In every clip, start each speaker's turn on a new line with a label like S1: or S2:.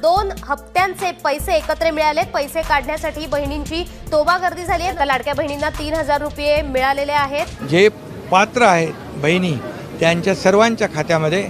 S1: 2 हप्त्यांचे पैसे एकत्र मिळालेत। पैसे काढण्यासाठी बहिणींची तोबा गर्दी झाली आहे। लाडक्या बहिणींना 3000 रुपये मिळालेले आहेत।
S2: जे पात्र आहेत बहिणी त्यांच्या सर्वांच्या खात्यामध्ये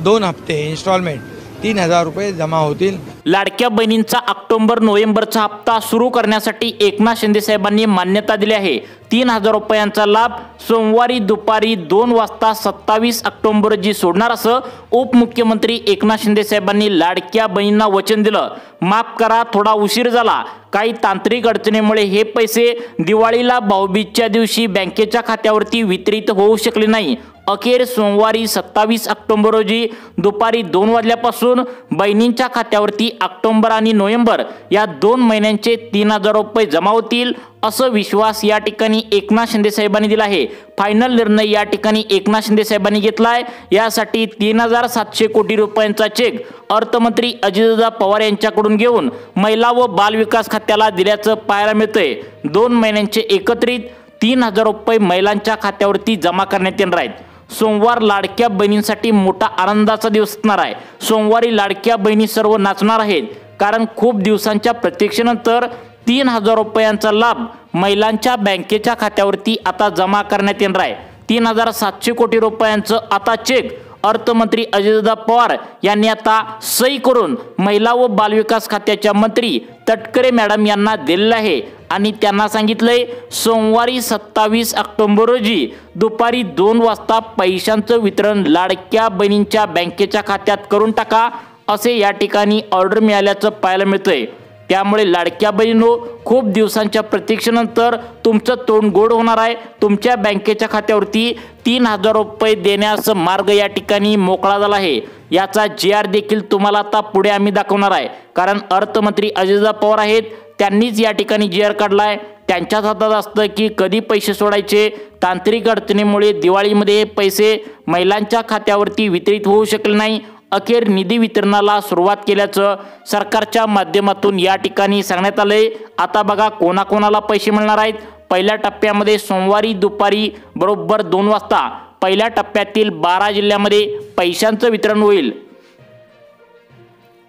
S2: 2 हप्ते इन्स्टॉलमेंट 3000 रुपये जमा होतील।
S3: लाडक्या बहिणींचा ऑक्टोबर नोव्हेंबरचा हप्ता सुरू करण्यासाठी एकनाथ शिंदे साहेबांनी मान्यता दिली आहे। 3000 रुपयांचा लाभ सोमवारी दुपारी 2 वाजता 27 ऑक्टोबर रोजी सोडणार असं उपमुख्यमंत्री एकनाथ शिंदे साहेबांनी लाडक्या बहिणींना वचन दिलं। माफ करा, थोडा उशीर झाला, काही तांत्रिक अडचणीमुळे हे पैसे दिवाळीला भाऊबीजच्या दिवशी बँकेच्या खात्यावरती वितरित होऊ शकले नाही। अखेर सोमवारी 27 ऑक्टोबर रोजी दुपारी 2 वाजल्यापासून बहिणींच्या खात्यावरती ऑक्टोबर आणि नोव्हेंबर या 2 महिन्यांचे 3000 रुपये जमा होतील असं विश्वास या ठिकाणी एकनाथ शिंदे साहेबांनी दिला आहे। फायनल निर्णय या ठिकाणी एकनाथ शिंदे साहेबांनी घेतलाय। यासाठी 3700 कोटी रुपयांचा चेक अर्थमंत्री अजितदादा पवार यांच्याकडून घेऊन महिला व बाल विकास खात्याला दिल्याचं पाहायला मिळतंय। 2 महिन्यांचे एकत्रित 3000 रुपये महिलांच्या खात्यावरती जमा करण्यात येणार आहेत। सोमवार लाडक्या बहिणींसाठी मोठा आनंदाचा दिवस असणार आहे। सोमवारी लाडक्या बहिणी सर्व नाचणार आहेत, कारण खूप दिवसांच्या प्रतीक्षेनंतर 3000 रुपयांचा लाभ महिलांच्या बँकेच्या खात्यावरती आता जमा करण्यात येणार आहे। 3700 कोटी रुपयांचं आता चेक अर्थमंत्री अजितदादा पवार यांनी आता सही करून महिला व बालविकास खात्याच्या मंत्री तटकरे मॅडम यांना दिलेलं आहे आणि त्यांना सांगितलंय सोमवारी 27 ऑक्टोबर रोजी दुपारी 2 वाजता पैशांचं वितरण लाडक्या बहिणींच्या बँकेच्या खात्यात करून टाका असे या ठिकाणी ऑर्डर मिळाल्याचं पाहायला मिळतंय। त्यामुळे लाडक्या बहिणींनो, खूप दिवसांच्या प्रतीक्षेनंतर तुमचं तोंड गोड होणार आहे। तुमच्या बँकेच्या खात्यावरती 3000 रुपये देण्याचा मार्ग या ठिकाणी मोकळा झाला आहे। याचा GR देखील तुम्हाला आता पुढे आम्ही दाखवणार आहे, कारण अर्थमंत्री अजितदादा पवार आहेत, त्यांनीच या ठिकाणी GR काढलाय। त्यांच्याच हातात असतं की कधी पैसे सोडायचे। तांत्रिक अडचणीमुळे दिवाळीमध्ये पैसे महिलांच्या खात्यावरती वितरित होऊ शकले नाही। अखेर निधी वितरणाला सुरुवात केल्याचं सरकारच्या माध्यमातून या ठिकाणी सांगण्यात आलंय। आता बघा कोणाकोणाला पैसे मिळणार आहेत। पहिल्या टप्प्यामध्ये सोमवारी दुपारी बरोबर 2 वाजता पहिल्या टप्प्यातील 12 जिल्ह्यामध्ये पैशांचं वितरण होईल।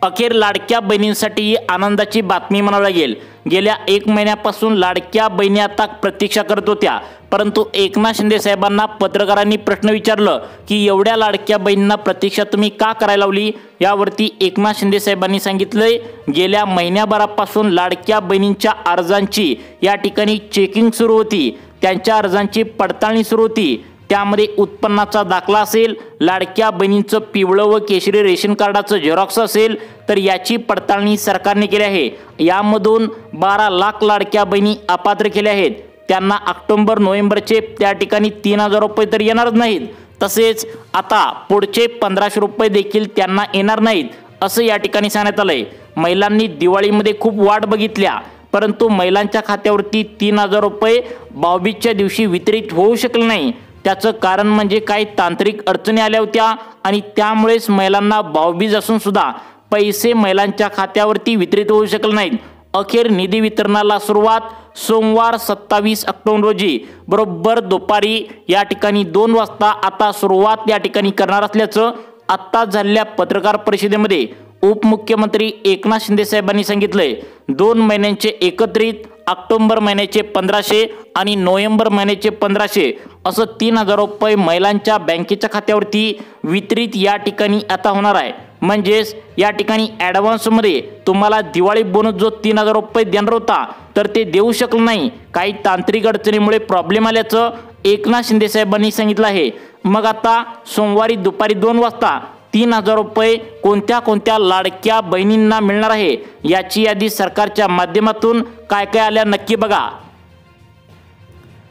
S3: अखेर लाडक्या बहिणींसाठी आनंदाची बातमी म्हणावी लागेल। गेल्या 1 महिन्यापासून लाडक्या बहिणी आता प्रतीक्षा करत होत्या, परंतु एकनाथ शिंदे साहेबांना पत्रकारांनी प्रश्न विचारलं की एवढ्या लाडक्या बहिणींना प्रतीक्षा तुम्ही का करायला लावली। यावरती एकनाथ शिंदे साहेबांनी सांगितलंय गेल्या महिन्याभरापासून लाडक्या बहिणींच्या अर्जांची या ठिकाणी चेकिंग सुरू होती, त्यांच्या अर्जांची पडताळणी सुरू होती। त्यामध्ये उत्पन्नाचा दाखला असेल, लाडक्या बहिणींचं पिवळं व केशरी रेशन कार्डाचं झेरॉक्स असेल तर याची पडताळणी सरकारने केली आहे। यामधून 12 लाख लाडक्या बहिणी अपात्र केल्या आहेत। त्यांना ऑक्टोबर नोव्हेंबरचे त्या ठिकाणी 3000 रुपये तर येणारच नाहीत, तसेच आता पुढचे 1500 रुपये देखील त्यांना येणार नाहीत असं या ठिकाणी सांगण्यात आलंय। महिलांनी दिवाळीमध्ये खूप वाट बघितल्या, परंतु महिलांच्या खात्यावरती 3000 रुपये भाऊबीजच्या दिवशी वितरित होऊ शकले नाही। त्याचं कारण म्हणजे काही तांत्रिक अडचणी आल्या होत्या आणि त्यामुळेच महिलांना भाऊबीज असून सुद्धा पैसे महिलांच्या खात्यावरती वितरित होऊ शकले नाहीत। अखेर निधी वितरणाला सुरुवात सोमवार 27 ऑक्टोबर रोजी बरोबर दुपारी या ठिकाणी 2 वाजता आता सुरुवात या ठिकाणी करणार असल्याचं आत्ता झालेल्या पत्रकार परिषदेमध्ये उपमुख्यमंत्री एकनाथ शिंदे साहेबांनी सांगितलंय। 2 महिन्यांचे एकत्रित ऑक्टोबर महिन्याचे 1500 आणि नोव्हेंबर महिन्याचे 1500 असं 3000 रुपये महिलांच्या बँकेच्या खात्यावरती वितरित या ठिकाणी आता होणार आहे। म्हणजेच या ठिकाणी ॲडव्हान्समध्ये तुम्हाला दिवाळी बोनस जो 3000 रुपये देणार होता तर ते देऊ शकले नाही, काही तांत्रिक अडचणीमुळे प्रॉब्लेम आल्याचं एकनाथ शिंदे साहेबांनी सांगितलं आहे। मग आता सोमवारी दुपारी 2 वाजता 3000 रुपये कोणत्या कोणत्या लाडक्या बहिणींना मिळणार आहे याची यादी सरकारच्या माध्यमातून काय काय आल्या नक्की बघा।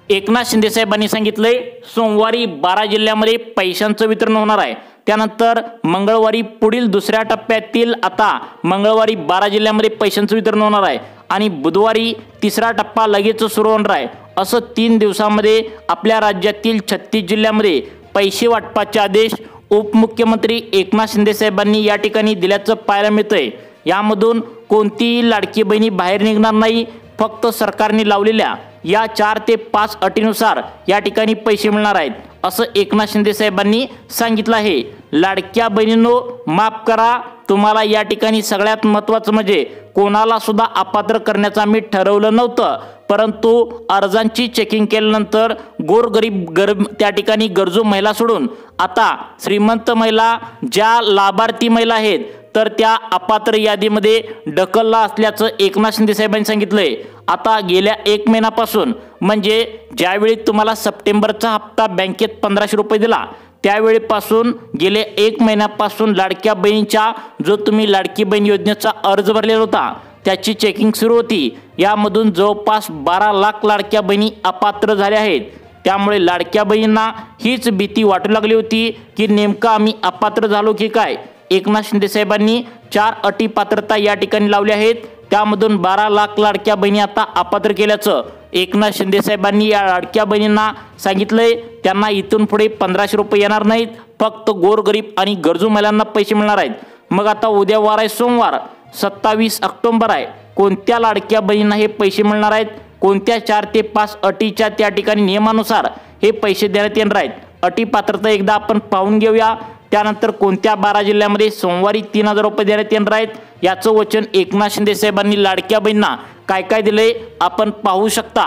S3: एकनाथ शिंदे साहेबांनी सांगितलंय सोमवारी 12 जिल्ह्यामध्ये पैशांचं वितरण होणार आहे। त्यानंतर मंगळवारी पुढील दुसऱ्या टप्प्यातील आता मंगळवारी 12 जिल्ह्यामध्ये पैशांचं वितरण होणार आहे आणि बुधवारी 3रा टप्पा लगेच सुरू होणार आहे। असं 3 दिवसांमध्ये आपल्या राज्यातील 36 जिल्ह्यामध्ये पैसे वाटपाचे आदेश उपमुख्यमंत्री एकनाथ शिंदे साहेबांनी या ठिकाणी दिल्याचं पाहायला मिळतंय। यामधून कोणतीही लाडकी बहिणी बाहेर निघणार नाही, फक्त सरकारने लावलेल्या या 4 ते 5 अटीनुसार या ठिकाणी पैसे मिळणार आहेत असं एकनाथ शिंदे साहेबांनी सांगितलं आहे। लाडक्या बहिणींनो, माफ करा, तुम्हाला या ठिकाणी सगळ्यात महत्त्वाचं म्हणजे कोणाला सुद्धा अपात्र करण्याचं मी ठरवलं नव्हतं, परंतु अर्जांची चेकिंग केल्यानंतर गोरगरीब त्या ठिकाणी गरजू महिला सोडून आता श्रीमंत महिला ज्या लाभार्थी महिला आहेत तर त्या अपात्र यादीमध्ये ढकलला असल्याचं एकनाथ शिंदे साहेबांनी सांगितलंय। आता गेल्या 1 महिन्यापासून म्हणजे ज्यावेळी तुम्हाला सप्टेंबरचा हप्ता बँकेत 1500 रुपये दिला त्यावेळीपासून गेले 1 महिन्यापासून लाडक्या बहिणीच्या जो तुम्ही लाडकी बहीण योजनेचा अर्ज भरलेला होता त्याची चेकिंग सुरू होती। यामधून जवळपास 12 लाख लाडक्या बहिणी अपात्र झाल्या आहेत। त्यामुळे लाडक्या बहिणींना हीच भीती वाटू लागली होती की नेमकं आम्ही अपात्र झालो की काय। एकनाथ शिंदे साहेबांनी 4 अटी पात्रता या ठिकाणी लावल्या आहेत, त्यामधून 12 लाख लाडक्या बहिणी आता अपात्र केल्याचं एकनाथ शिंदे साहेबांनी या लाडक्या बहिणींना सांगितलंय। त्यांना इथून पुढे 1500 रुपये येणार नाहीत, फक्त गोरगरीब आणि गरजू महिलांना पैसे मिळणार आहेत। मग आता उद्या वार आहे सोमवार 27 ऑक्टोबर आहे, कोणत्या लाडक्या बहिणींना हे पैसे मिळणार आहेत, कोणत्या 4 ते 5 अटीच्या त्या ठिकाणी नियमानुसार हे पैसे देण्यात येणार आहेत। अटी पात्रता एकदा आपण पाहून घेऊया, त्यानंतर कोणत्या 12 जिल्ह्यामध्ये सोमवारी 3000 रुपये देण्यात येणार आहेत याचं वचन एकनाथ शिंदे साहेबांनी लाडक्या बहिणींना काय काय दिलंय आपण पाहू शकता।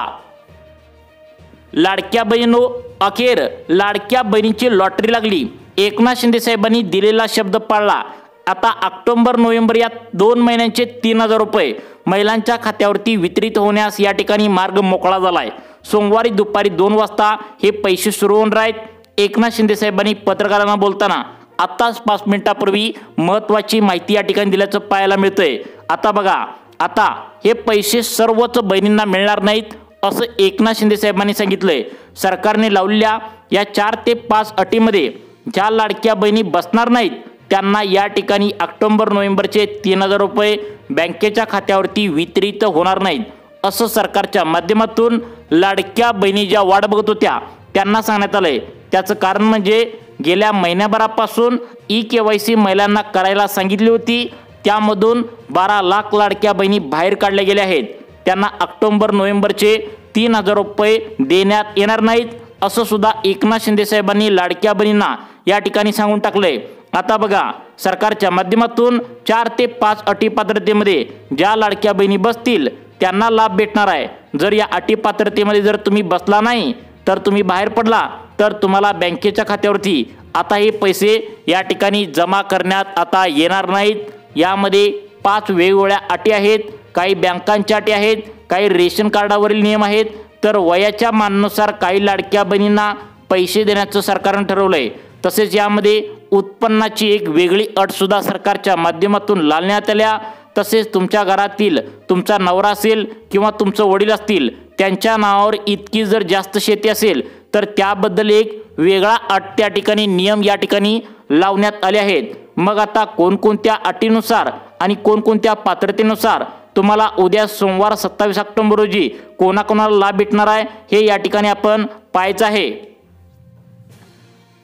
S3: लाडक्या बहिणींनो, अखेर लाडक्या बहिणीची लॉटरी लागली। एकनाथ शिंदे साहेबांनी दिलेला शब्द पाळला। आता ऑक्टोबर नोव्हेंबर या 2 महिन्यांचे 3000 रुपये महिलांच्या खात्यावरती वितरित होण्यास या ठिकाणी मार्ग मोकळा झालाय। सोमवारी दुपारी 2 वाजता हे पैसे सुरू होणार आहेत। एकनाथ शिंदे साहेबांनी पत्रकारांना बोलताना आत्ताच 5 मिनिटापूर्वी महत्त्वाची माहिती या ठिकाणी दिल्याचं पाहायला मिळतंय। आता बघा, आता हे पैसे सर्वच बहिणींना मिळणार नाहीत असं एकनाथ शिंदे साहेबांनी सांगितलंय। सरकारने लावलेल्या या 4 ते 5 अटीमध्ये ज्या लाडक्या बहिणी बसणार नाहीत त्यांना या ठिकाणी ऑक्टोबर नोव्हेंबरचे 3000 रुपये बँकेच्या खात्यावरती वितरित होणार नाहीत असं सरकारच्या माध्यमातून लाडक्या बहिणी ज्या वाट बघत होत्या त्यांना सांगण्यात आलंय। त्याचं कारण म्हणजे गेल्या महिन्याभरापासून EKYC महिलांना करायला सांगितली होती, त्यामधून 12 लाख लाडक्या बहिणी बाहेर काढल्या गेल्या आहेत। त्यांना ऑक्टोबर नोव्हेंबरचे 3000 रुपये देण्यात येणार नाहीत असं सुद्धा एकनाथ शिंदे साहेबांनी लाडक्या बहिणींना या ठिकाणी सांगून टाकलंय। आता बघा, सरकारच्या माध्यमातून 4 ते 5 अटी पात्रतेमध्ये ज्या लाडक्या बहिणी बसतील त्यांना लाभ भेटणार आहे। जर या अटी पात्रतेमध्ये जर तुम्ही बसला नाही तर तुम्ही बाहेर पडला तर तुम्हाला बँकेच्या खात्यावरती आता हे पैसे या ठिकाणी जमा करण्यात आता येणार नाहीत। यामध्ये 5 वेगवेगळ्या अटी आहेत, काही बँकांच्या अटी आहेत, काही रेशन कार्डावरील नियम आहेत, तर वयाच्या मानानुसार काही लाडक्या बहिणींना पैसे देण्याचं सरकारने ठरवलंय। तसेच यामध्ये उत्पन्नाची एक वेगळी अट सुद्धा सरकारच्या माध्यमातून लावण्यात आल्या। तसेच तुमच्या घरातील तुमचा नवरा असेल किंवा तुमचं वडील असतील त्यांच्या नावावर इतकी जर जास्त शेती असेल तर त्याबद्दल एक वेगळा अट त्या ठिकाणी नियम या ठिकाणी लावण्यात आले आहेत। मग आता कोणकोणत्या अटीनुसार आणि कोणकोणत्या पात्रतेनुसार तुम्हाला उद्या सोमवार 27 ऑक्टोबर रोजी कोणाकोणाला लाभ भेटणार आहे हे या ठिकाणी आपण पाहायचं आहे।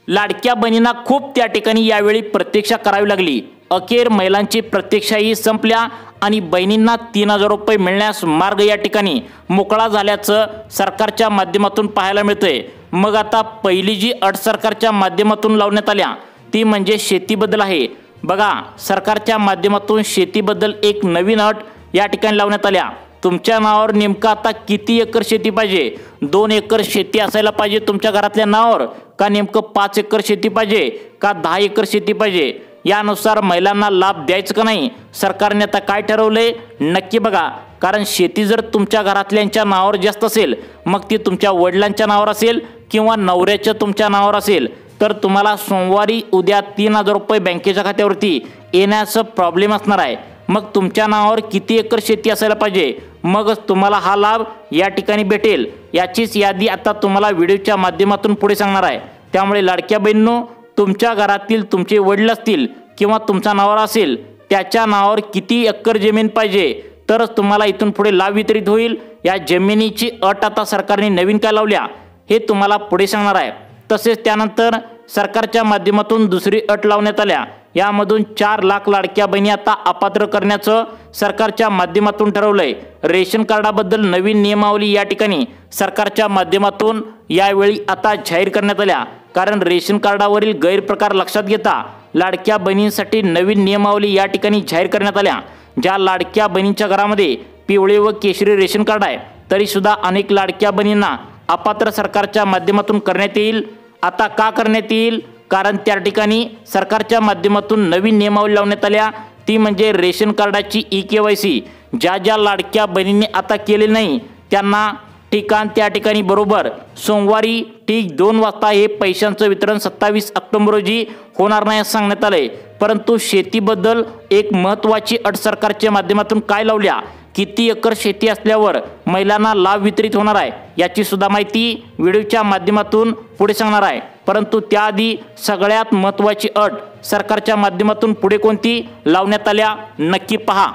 S3: लाडक्या बहिणींना खूप त्या ठिकाणी यावेळी प्रतीक्षा करावी लागली। अखेर महिलांची प्रतीक्षाही संपल्या आणि बहिणींना 3000 रुपये मिळण्यास मार्ग या ठिकाणी मोकळा झाल्याचं सरकारच्या माध्यमातून पाहायला मिळतंय। मग आता पहिली जी अट सरकारच्या माध्यमातून लावण्यात आल्या ती म्हणजे शेतीबद्दल आहे। बघा, सरकारच्या माध्यमातून शेतीबद्दल एक नवीन अट या ठिकाणी लावण्यात आल्या। तुमच्या नावावर नेमकं आता किती एकर शेती पाहिजे? 2 एकर शेती असायला पाहिजे तुमच्या घरातल्या नावावर, का नेमकं 5 एकर शेती पाहिजे, का 10 एकर शेती पाहिजे? यानुसार महिलांना लाभ द्यायचं का नाही सरकारने आता काय ठरवलंय नक्की बघा। कारण शेती जर तुमच्या घरातल्यांच्या नावावर जास्त असेल, मग ती तुमच्या वडिलांच्या नावावर असेल किंवा नवऱ्याच्या तुमच्या नावावर असेल, तर तुम्हाला सोमवारी उद्या 3000 रुपये बँकेच्या खात्यावरती येण्याचा प्रॉब्लेम असणार आहे। मग तुमच्या नावावर किती एकर शेती असायला पाहिजे, मगच तुम्हाला हा लाभ या ठिकाणी भेटेल। याचीच यादी आता तुम्हाला व्हिडिओच्या माध्यमातून पुढे सांगणार आहे। त्यामुळे लाडक्या बहिणींनो, तुमच्या घरातील तुमचे वडील असतील किंवा तुमच्या नावावर असेल त्याच्या नावावर किती एकर जमीन पाहिजे तरच तुम्हाला इथून पुढे लाभ वितरित होईल। या जमिनीची अट आता सरकारने नवीन काय लावल्या हे तुम्हाला पुढे सांगणार आहे। तसेच त्यानंतर सरकारच्या माध्यमातून दुसरी अट लावण्यात आल्या। यामधून 4 लाख लाडक्या बहिणी आता अपात्र करण्याचं सरकारच्या माध्यमातून ठरवलंय। रेशन कार्डाबद्दल नवीन नियमावली या ठिकाणी सरकारच्या माध्यमातून यावेळी आता जाहीर करण्यात आल्या। कारण रेशन कार्डावरील गैरप्रकार लक्षात घेता लाडक्या बहिणींसाठी नवीन नियमावली या ठिकाणी जाहीर करण्यात आल्या। ज्या लाडक्या बहिणींच्या घरामध्ये पिवळे व केशरी रेशन कार्ड आहे तरी सुद्धा अनेक लाडक्या बहिणींना अपात्र सरकारच्या माध्यमातून करण्यात येईल। आता का करण्यात येईल? कारण त्या ठिकाणी सरकारच्या माध्यमातून नवीन नियमावली लावण्यात आल्या, ती म्हणजे रेशन कार्डाची ई-KYC। ज्या लाडक्या बहिणींनी आता केले नाही त्यांना त्या ठिकाणी बरोबर सोमवारी ठीक 2 वाजता हे पैशांचं वितरण 27 ऑक्टोबर रोजी होणार नाही असं सांगण्यात आलंय। परंतु शेतीबद्दल एक महत्त्वाची अट सरकारच्या माध्यमातून काय लावल्या, किती एकर शेती असल्यावर महिलांना लाभ वितरित होणार आहे याची सुद्धा माहिती व्हिडिओच्या माध्यमातून पुढे सांगणार आहे। परंतु त्याआधी सगळ्यात महत्त्वाची अट सरकारच्या माध्यमातून पुढे कोणती लावण्यात आल्या नक्की पहा।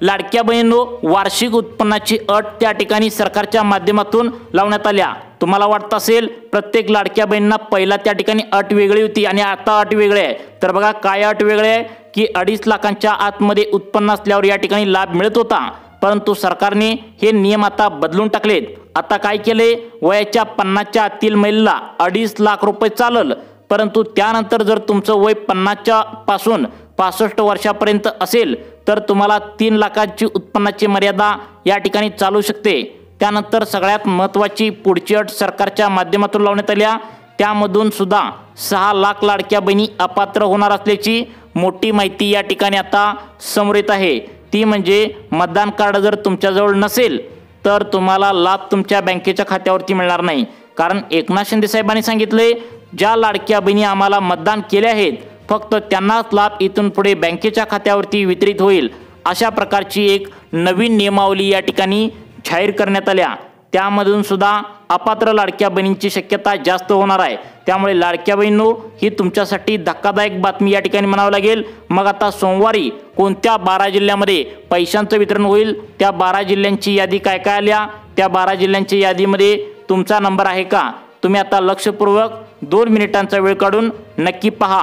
S3: लाडक्या बहिणींनो, वार्षिक उत्पन्नाची अट त्या ठिकाणी सरकारच्या माध्यमातून लावण्यात आल्या। तुम्हाला वाटत असेल प्रत्येक लाडक्या बहिणींना पहिला त्या ठिकाणी अट वेगळी होती आणि आता अट वेगळी आहे, तर बघा काय अट वेगळी आहे की 2.5 लाखांच्या आतमध्ये उत्पन्न असल्यावर या ठिकाणी लाभ मिळत होता, परंतु सरकारने हे नियम आता बदलून टाकलेत। आता काय केले, वयाच्या 50च्या आतील महिलेला 2.5 लाख रुपये चालल, परंतु त्यानंतर जर तुमचं वय 50च्या पासून 65 वर्षापर्यंत असेल तर तुम्हाला 3 लाखाची उत्पन्नाची मर्यादा या ठिकाणी चालू शकते। त्यानंतर सगळ्यात महत्त्वाची पुढची अट सरकारच्या माध्यमातून लावण्यात आल्या, त्यामधून सुद्धा 6 लाख लाडक्या बहिणी अपात्र होणार असल्याची मोठी माहिती या ठिकाणी आता समोर येत आहे। ती म्हणजे मतदान कार्ड जर तुमच्याजवळ नसेल तर तुम्हाला लाभ तुमच्या बँकेच्या खात्यावरती मिळणार नाही। कारण एकनाथ शिंदे साहेबांनी सांगितले ज्या लाडक्या बहिणी आम्हाला मतदान केले आहेत फक्त त्यांनाच लाभ इथून पुढे बँकेच्या खात्यावरती वितरित होईल, अशा प्रकारची एक नवीन नियमावली या ठिकाणी जाहीर करण्यात आल्या। त्यामधून सुद्धा अपात्र लाडक्या बहिणींची शक्यता जास्त होणार आहे। त्यामुळे लाडक्या बहिणींनो, ही तुमच्यासाठी धक्कादायक बातमी या ठिकाणी म्हणावं लागेल। मग आता सोमवारी कोणत्या 12 जिल्ह्यामध्ये पैशांचं वितरण होईल, त्या 12 जिल्ह्यांची यादी काय काय आल्या, त्या 12 जिल्ह्यांच्या यादीमध्ये तुमचा नंबर आहे का, तुम्ही आता लक्षपूर्वक 2 मिनिटांचा वेळ काढून नक्की पहा।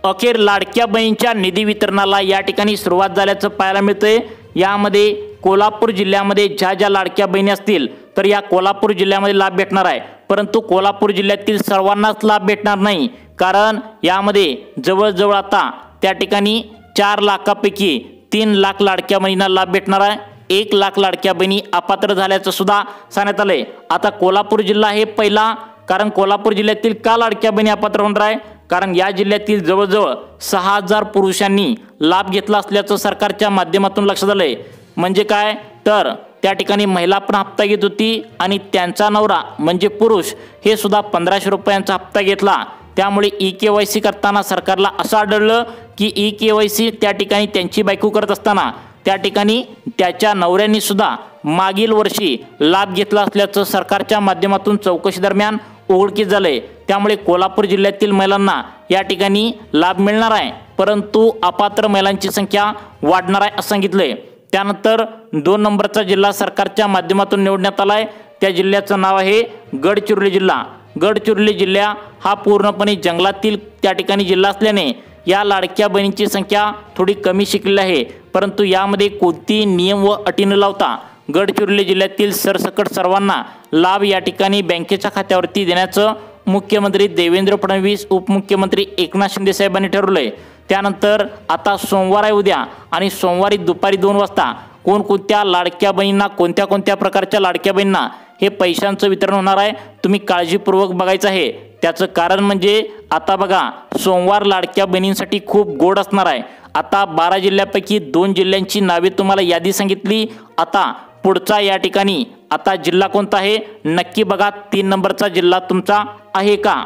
S3: अखेर लाडक्या बहिणींच्या निधी वितरणाला या ठिकाणी सुरुवात झाल्याचं पाहायला मिळतंय। यामध्ये कोल्हापूर जिल्ह्यामध्ये ज्या लाडक्या बहिणी असतील तर या कोल्हापूर जिल्ह्यामध्ये लाभ भेटणार आहे, परंतु कोल्हापूर जिल्ह्यातील सर्वांनाच लाभ भेटणार नाही। कारण यामध्ये जवळजवळ आता त्या ठिकाणी 4 लाखापैकी 3 लाख लाडक्या बहिणींना लाभ भेटणार आहे। 1 लाख लाडक्या बहिणी अपात्र झाल्याचं सुद्धा सांगण्यात आलंय। आता कोल्हापूर जिल्हा हे पहिला, कारण कोल्हापूर जिल्ह्यातील का लाडक्या बहिणी अपात्र होणार आहे, कारण या जिल्ह्यातील जवळजवळ 6000 पुरुषांनी लाभ घेतला असल्याचं सरकारच्या माध्यमातून लक्षात आलंय। म्हणजे काय, तर त्या ठिकाणी महिला पण हप्ता घेत होती आणि त्यांचा नवरा म्हणजे पुरुष हे सुद्धा 1500 रुपयांचा हप्ता घेतला। त्यामुळे ई-KYC करताना सरकारला असं आढळलं की ई-KYC त्या ठिकाणी त्यांची बायको करत असताना त्या ठिकाणी त्याच्या नवऱ्यांनी सुद्धा मागील वर्षी लाभ घेतला असल्याचं सरकारच्या माध्यमातून चौकशी दरम्यान उघडकीस झाले। त्यामुळे कोल्हापूर जिल्ह्यातील महिलांना या ठिकाणी लाभ मिळणार आहे, परंतु अपात्र महिलांची संख्या वाढणार आहे असं सांगितलंय। त्यानंतर 2 नंबरचा जिल्हा सरकारच्या माध्यमातून निवडण्यात आलाय, त्या जिल्ह्याचं नाव आहे गडचिरोली जिल्हा। गडचिरोली जिल्हा हा पूर्णपणे जंगलातील त्या ठिकाणी जिल्हा असल्याने या लाडक्या बहिणींची संख्या थोडी कमी शिकलेली आहे, परंतु यामध्ये कोणती नियम व अटी न लावता गडचिरोली जिल्ह्यातील सरसकट सर्वांना लाभ या ठिकाणी बँकेच्या खात्यावरती देण्याचं मुख्यमंत्री देवेंद्र फडणवीस, उपमुख्यमंत्री एकनाथ शिंदे साहेबांनी ठरवलंय। त्यानंतर आता सोमवार आहे उद्या, आणि सोमवारी दुपारी 2 वाजता कोणकोणत्या लाडक्या बहिणींना, कोणत्या कोणत्या प्रकारच्या लाडक्या बहिणींना हे पैशांचं वितरण होणार आहे तुम्ही काळजीपूर्वक बघायचं आहे। त्याचं कारण म्हणजे आता बघा, सोमवार लाडक्या बहिणींसाठी खूप गोड असणार आहे। आता 12 जिल्ह्यापैकी 2 जिल्ह्यांची नावे तुम्हाला यादी सांगितली। आता पुढचा या ठिकाणी आता जिल्हा कोणता आहे नक्की बघा। 3 नंबरचा जिल्हा तुमचा आहे का?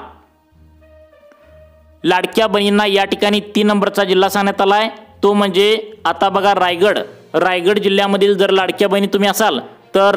S3: लाडक्या बहिणींना या ठिकाणी 3 नंबरचा जिल्हा सांगण्यात आलाय, तो म्हणजे आता बघा रायगड। रायगड जिल्ह्यामधील जर लाडक्या बहिणी तुम्ही असाल तर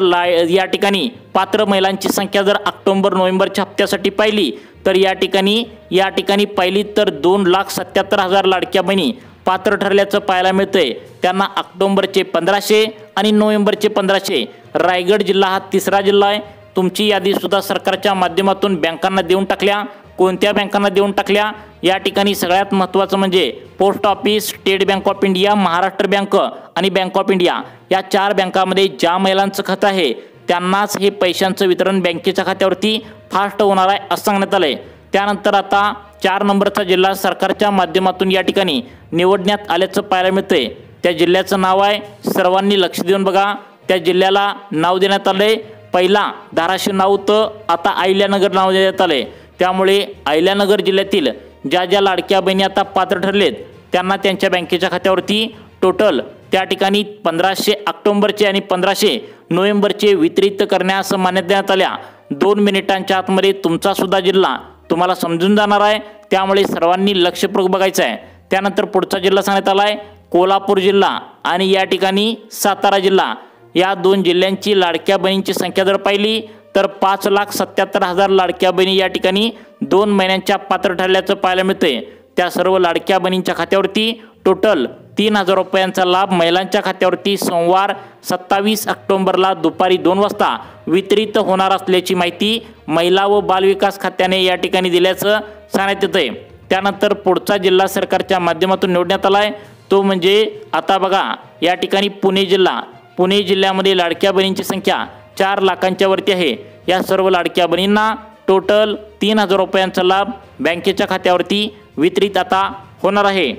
S3: या ठिकाणी पात्र महिलांची संख्या जर ऑक्टोबर-नोव्हेंबरच्या हप्त्यासाठी पाहिली तर या ठिकाणी पाहिली तर 2,77,000 लाडक्या बहिणी पात्र ठरल्याचं पाहायला मिळतंय। त्यांना ऑक्टोबरचे 1500 आणि नोव्हेंबरचे 1500। रायगड जिल्हा हा 3रा जिल्हा आहे। तुमची यादी सुद्धा सरकारच्या माध्यमातून बँकांना देऊन टाकल्या। कोणत्या बँकांना देऊन टाकल्या, या ठिकाणी सगळ्यात महत्त्वाचं म्हणजे post office, state bank of India, Maharashtra bank आणि बँक ऑफ इंडिया या 4 बँकांमध्ये ज्या महिलांचं खातं आहे त्यांनाच हे पैशांचं वितरण बँकेच्या खात्यावरती फास्ट होणार आहे असं सांगण्यात आलंय। त्यानंतर आता 4 नंबरचा जिल्हा सरकारच्या माध्यमातून या ठिकाणी निवडण्यात आल्याचं पाहायला मिळतंय। त्या जिल्ह्याचं नाव आहे, सर्वांनी लक्ष देऊन बघा, त्या जिल्ह्याला नाव देण्यात आलंय। पहिला धाराशिव नाव होतं, आता अहिल्यानगर नाव देण्यात आलंय। त्यामुळे अहिल्यानगर जिल्ह्यातील ज्या लाडक्या बहिणी आता पात्र ठरलेत त्यांना त्यांच्या बँकेच्या खात्यावरती टोटल त्या ठिकाणी 1500 ऑक्टोबरचे आणि 1500 नोव्हेंबरचे वितरित करण्यास मान्यता देण्यात आल्या। 2 मिनिटांच्या आतमध्ये तुमचा सुद्धा जिल्हा तुम्हाला समजून जाणार आहे, त्यामुळे सर्वांनी लक्षपूर्वक बघायचं आहे। त्यानंतर पुढचा जिल्हा सांगण्यात आला आहे कोल्हापूर जिल्हा आणि या ठिकाणी सातारा जिल्हा। या 2 जिल्ह्यांची लाडक्या बहिणींची संख्या जर पाहिली तर 5,77,000 लाडक्या बहिणी या ठिकाणी 2 महिन्यांच्या पात्र ठरल्याचं पाहायला मिळतंय। त्या सर्व लाडक्या बहिणींच्या खात्यावरती टोटल 3,000 रुपयांचा लाभ महिलांच्या खात्यावरती सोमवार 27 ऑक्टोबरला दुपारी 2 वाजता वितरित होणार असल्याची माहिती महिला व बालविकास खात्याने या ठिकाणी दिल्याचं सांगण्यात येतंय। त्यानंतर पुढचा जिल्हा सरकारच्या माध्यमातून निवडण्यात आलाय तो म्हणजे आता बघा या ठिकाणी पुणे जिल्हा। पुणे जिल्ह्यामध्ये लाडक्या बहिणींची संख्या 4 लाखांच्या वरती आहे। या सर्व लाडक्या बहिणींना टोटल 3,000 रुपयांचा लाभ बँकेच्या खात्यावरती वितरित आता होणार आहे।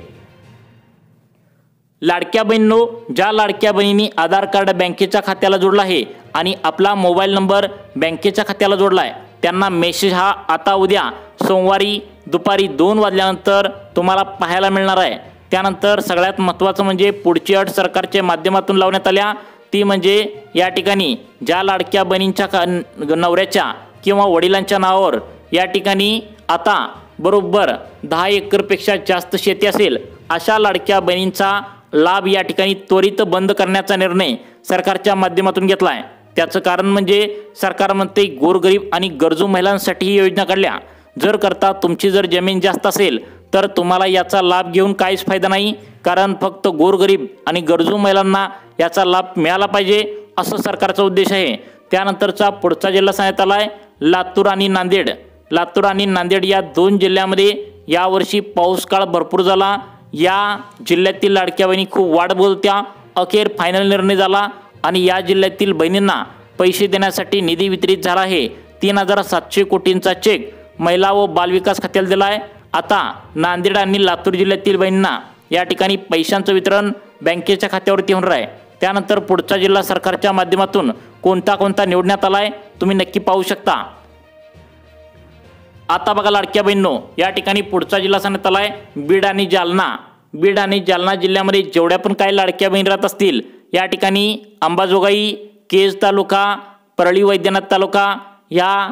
S3: लाडक्या बहिणींनो, ज्या लाडक्या बहिणींनी आधार कार्ड बँकेच्या खात्याला जोडला आहे आणि आपला मोबाईल नंबर बँकेच्या खात्याला जोडला आहे त्यांना मेसेज हा आता उद्या सोमवारी दुपारी 2 वाजल्यानंतर तुम्हाला पाहायला मिळणार आहे। त्यानंतर सगळ्यात महत्त्वाचं म्हणजे पुढची अट सरकारच्या माध्यमातून लावण्यात आल्या ती म्हणजे या ठिकाणी ज्या लाडक्या बहिणींच्या नवऱ्याच्या किंवा वडिलांच्या नावावर या ठिकाणी आता बरोबर 10 एकरपेक्षा जास्त शेती असेल अशा लाडक्या बहिणींचा लाभ या ठिकाणी त्वरित बंद करण्याचा निर्णय सरकारच्या माध्यमातून घेतला आहे। त्याचं कारण म्हणजे सरकार म्हणते गोरगरीब आणि गरजू महिलांसाठी ही योजना काढल्या। जर करता तुमची जर जमीन जास्त असेल तर तुम्हाला याचा लाभ घेऊन काहीच फायदा नाही, कारण फक्त गोरगरीब आणि गरजू महिलांना याचा लाभ मिळाला पाहिजे असं सरकारचा उद्देश आहे। त्यानंतरचा पुढचा जिल्हा सांगण्यात आला आहे लातूर आणि नांदेड। लातूर आणि नांदेड या 2 जिल्ह्यामध्ये यावर्षी पाऊस काळ भरपूर झाला। या जिल्ह्यातील लाडक्या बहिणी खूप वाट बघत होत्या, अखेर फायनल निर्णय झाला आणि या जिल्ह्यातील बहिणींना पैसे देण्यासाठी निधी वितरित झाला आहे। 3,700 कोटींचा चेक महिला व बालविकास खात्याला दिला आहे। आता नांदेड आणि लातूर जिल्ह्यातील बहिणींना या ठिकाणी पैशांचं वितरण बँकेच्या खात्यावरती होणार आहे। त्यानंतर पुढचा जिल्हा सरकारच्या माध्यमातून कोणता निवडण्यात आलाय तुम्ही नक्की पाहू शकता। आता बघा लाडक्या बहिणींनो, या ठिकाणी पुढचा जिल्हा सांगण्यात आलाय बीड आणि जालना। बीड आणि जालना जिल्ह्यामध्ये जेवढ्या पण काही लाडक्या बहिणी राहत असतील या ठिकाणी अंबाजोगाई, केज तालुका, परळी वैद्यनाथ तालुका या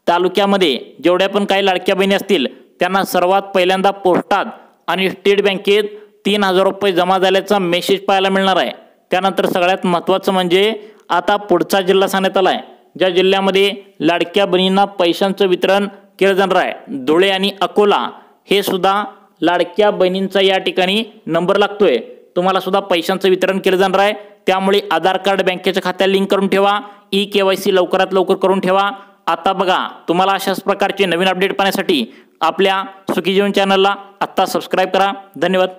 S3: तालुक्यामध्ये जेवढ्या पण काही लाडक्या बहिणी असतील त्यांना सर्वात पहिल्यांदा पोस्टात आणि स्टेट बँकेत 3,000 रुपये जमा झाल्याचा मेसेज पाहायला मिळणार आहे। त्यानंतर सगळ्यात महत्त्वाचं म्हणजे आता पुढचा जिल्हा सांगण्यात आला आहे ज्या जिल्ह्यामध्ये लाडक्या बहिणींना पैशांचं वितरण केलं जाणार आहे, धुळे आणि अकोला। हे सुद्धा लाडक्या बहिणींचा या ठिकाणी नंबर लागतोय, तुम्हाला सुद्धा पैशांचं वितरण केलं जाणार आहे। त्यामुळे आधार कार्ड बँकेच्या खात्याला लिंक करून ठेवा, KYC लवकरात लवकर करून ठेवा। आता बघा तुम्हाला अशाच प्रकारचे नवीन अपडेट पाहण्यासाठी आपल्या सुखी जीवन चॅनलला आत्ता सबस्क्राईब करा। धन्यवाद।